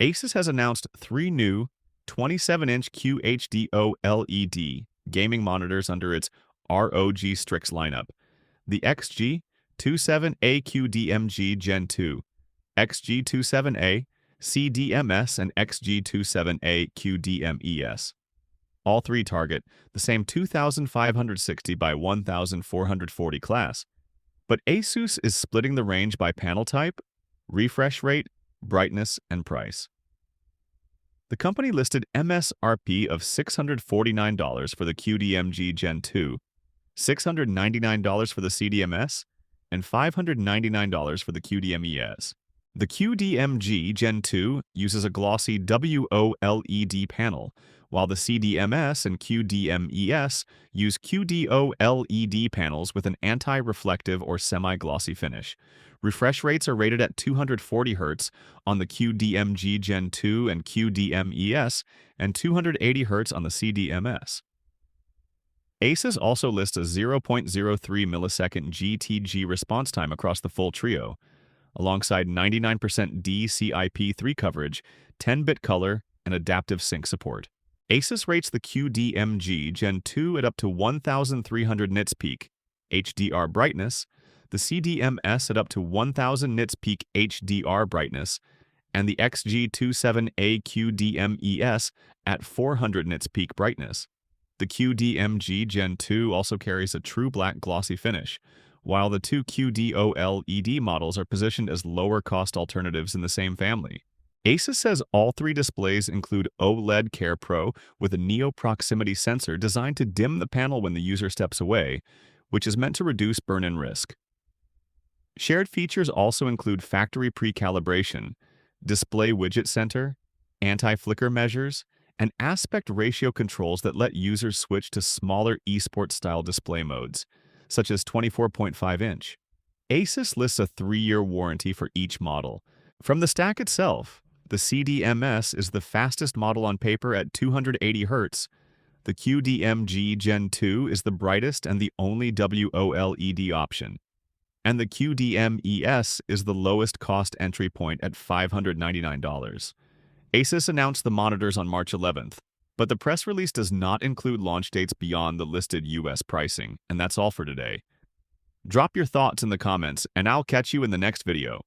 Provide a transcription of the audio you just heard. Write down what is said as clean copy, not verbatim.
Asus has announced three new 27-inch QHD OLED gaming monitors under its ROG Strix lineup: the XG27AQDMG Gen2, XG27ACDMS, and XG27AQDMES. All three target the same 2560 by 1440 class, but Asus is splitting the range by panel type, refresh rate, brightness, and price. The company listed MSRP of $649 for the QDMG Gen 2, $699 for the CDMS, and $599 for the QDMES. The QDMG Gen 2 uses a glossy WOLED panel, while the CDMS and QDMES use QD-OLED panels with an anti-reflective or semi-glossy finish. Refresh rates are rated at 240 Hz on the QDMG Gen 2 and QDMES and 280 Hz on the CDMS. Asus also lists a 0.03 millisecond GTG response time across the full trio, alongside 99% DCI-P3 coverage, 10-bit color, and adaptive sync support. Asus rates the QDMG Gen 2 at up to 1300 nits peak HDR brightness, the CDMS at up to 1000 nits peak HDR brightness, and the XG27AQDMES at 400 nits peak brightness. The QDMG Gen 2 also carries a true black glossy finish, while the two QD-OLED models are positioned as lower-cost alternatives in the same family. Asus says all three displays include OLED Care Pro with a Neo proximity sensor designed to dim the panel when the user steps away, which is meant to reduce burn-in risk. Shared features also include factory pre-calibration, display widget center, anti-flicker measures, and aspect ratio controls that let users switch to smaller eSport-style display modes, such as 24.5-inch. Asus lists a 3-year warranty for each model. From the stack itself, the CDMS is the fastest model on paper at 280 Hz. The QDMG Gen 2 is the brightest and the only WOLED option. And the QDMES is the lowest cost entry point at $599. Asus announced the monitors on March 11th, but the press release does not include launch dates beyond the listed US pricing, and that's all for today. Drop your thoughts in the comments, and I'll catch you in the next video.